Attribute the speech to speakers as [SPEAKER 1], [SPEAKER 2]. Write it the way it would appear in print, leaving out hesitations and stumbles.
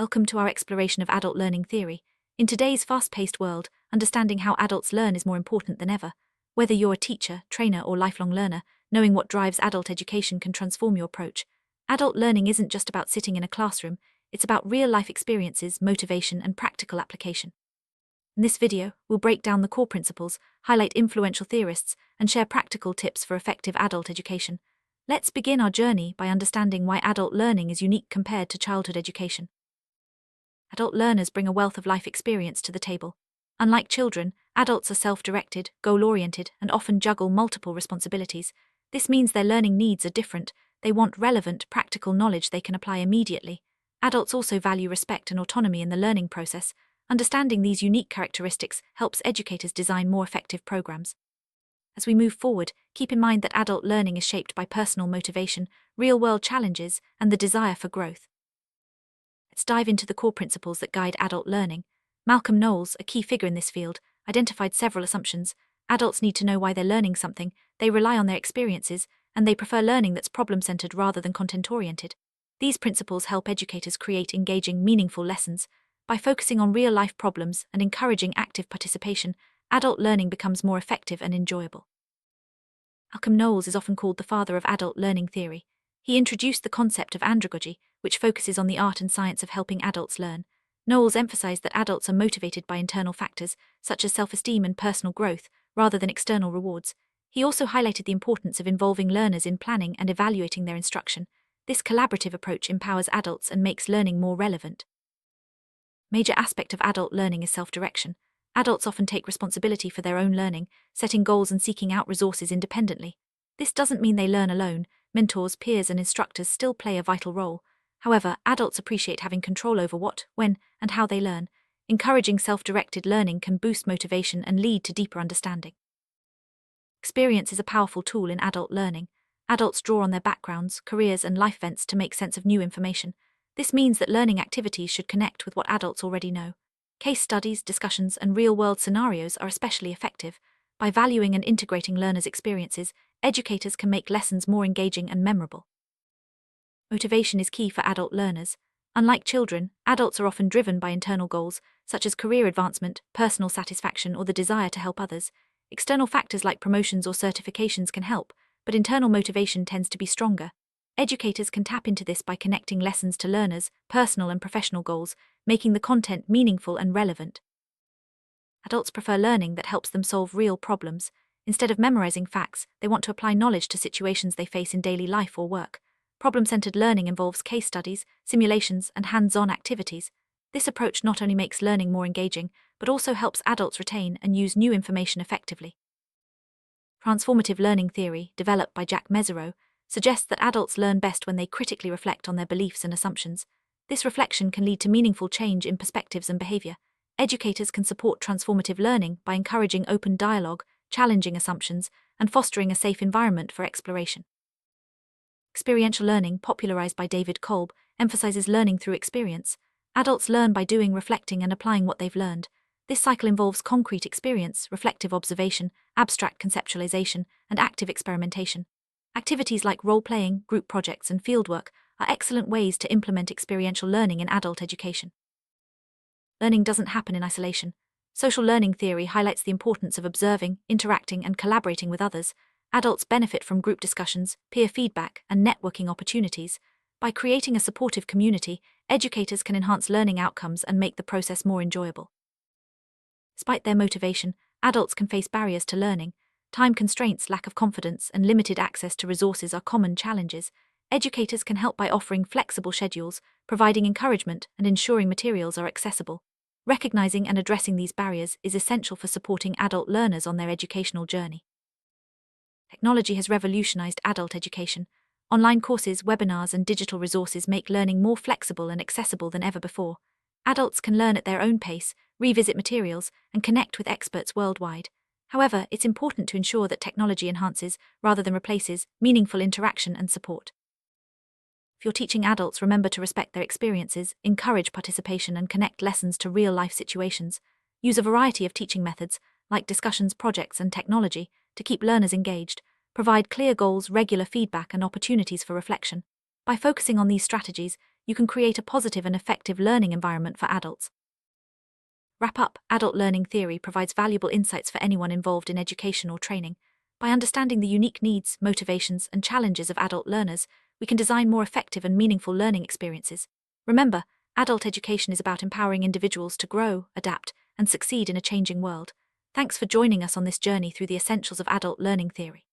[SPEAKER 1] Welcome to our exploration of adult learning theory. In today's fast-paced world, understanding how adults learn is more important than ever. Whether you're a teacher, trainer, or lifelong learner, knowing what drives adult education can transform your approach. Adult learning isn't just about sitting in a classroom, it's about real-life experiences, motivation, and practical application. In this video, we'll break down the core principles, highlight influential theorists, and share practical tips for effective adult education. Let's begin our journey by understanding why adult learning is unique compared to childhood education. Adult learners bring a wealth of life experience to the table. Unlike children, adults are self-directed, goal-oriented, and often juggle multiple responsibilities. This means their learning needs are different. They want relevant, practical knowledge they can apply immediately. Adults also value respect and autonomy in the learning process. Understanding these unique characteristics helps educators design more effective programs. As we move forward, keep in mind that adult learning is shaped by personal motivation, real-world challenges, and the desire for growth. Let's dive into the core principles that guide adult learning. Malcolm Knowles, a key figure in this field, identified several assumptions. Adults need to know why they're learning something, they rely on their experiences, and they prefer learning that's problem-centered rather than content-oriented. These principles help educators create engaging, meaningful lessons. By focusing on real-life problems and encouraging active participation, adult learning becomes more effective and enjoyable. Malcolm Knowles is often called the father of adult learning theory. He introduced the concept of Andragogy, which focuses on the art and science of helping adults learn. Knowles emphasized that adults are motivated by internal factors, such as self-esteem and personal growth, rather than external rewards. He also highlighted the importance of involving learners in planning and evaluating their instruction. This collaborative approach empowers adults and makes learning more relevant. Major aspect of adult learning is self-direction. Adults often take responsibility for their own learning, setting goals and seeking out resources independently. This doesn't mean they learn alone. Mentors, peers, and instructors still play a vital role. However, adults appreciate having control over what, when, and how they learn. Encouraging self-directed learning can boost motivation and lead to deeper understanding. Experience is a powerful tool in adult learning. Adults draw on their backgrounds, careers, and life events to make sense of new information. This means that learning activities should connect with what adults already know. Case studies, discussions, and real-world scenarios are especially effective. By valuing and integrating learners' experiences, educators can make lessons more engaging and memorable. Motivation is key for adult learners. Unlike children, adults are often driven by internal goals, such as career advancement, personal satisfaction, or the desire to help others. External factors like promotions or certifications can help, but internal motivation tends to be stronger. Educators can tap into this by connecting lessons to learners' personal and professional goals, making the content meaningful and relevant. Adults prefer learning that helps them solve real problems. Instead of memorizing facts, they want to apply knowledge to situations they face in daily life or work. Problem-centered learning involves case studies, simulations, and hands-on activities. This approach not only makes learning more engaging, but also helps adults retain and use new information effectively. Transformative learning theory, developed by Jack Mesereau, suggests that adults learn best when they critically reflect on their beliefs and assumptions. This reflection can lead to meaningful change in perspectives and behavior. Educators can support transformative learning by encouraging open dialogue, challenging assumptions, and fostering a safe environment for exploration. Experiential learning, popularized by David Kolb, emphasizes learning through experience. Adults learn by doing, reflecting, and applying what they've learned. This cycle involves concrete experience, reflective observation, abstract conceptualization, and active experimentation. Activities like role-playing, group projects, and fieldwork are excellent ways to implement experiential learning in adult education. Learning doesn't happen in isolation. Social learning theory highlights the importance of observing, interacting, and collaborating with others. Adults benefit from group discussions, peer feedback, and networking opportunities. By creating a supportive community, educators can enhance learning outcomes and make the process more enjoyable. Despite their motivation, adults can face barriers to learning. Time constraints, lack of confidence, and limited access to resources are common challenges. Educators can help by offering flexible schedules, providing encouragement, and ensuring materials are accessible. Recognizing and addressing these barriers is essential for supporting adult learners on their educational journey. Technology has revolutionized adult education. Online courses, webinars, and digital resources make learning more flexible and accessible than ever before. Adults can learn at their own pace, revisit materials, and connect with experts worldwide. However, it's important to ensure that technology enhances, rather than replaces, meaningful interaction and support. If you're teaching adults, remember to respect their experiences, encourage participation, and connect lessons to real-life situations. Use a variety of teaching methods, like discussions, projects, and technology, to keep learners engaged. Provide clear goals, regular feedback, and opportunities for reflection. By focusing on these strategies, you can create a positive and effective learning environment for adults. Wrap up. Adult learning theory provides valuable insights for anyone involved in education or training. By understanding the unique needs, motivations, and challenges of adult learners, we can design more effective and meaningful learning experiences. Remember, adult education is about empowering individuals to grow, adapt, and succeed in a changing world. Thanks for joining us on this journey through the essentials of adult learning theory.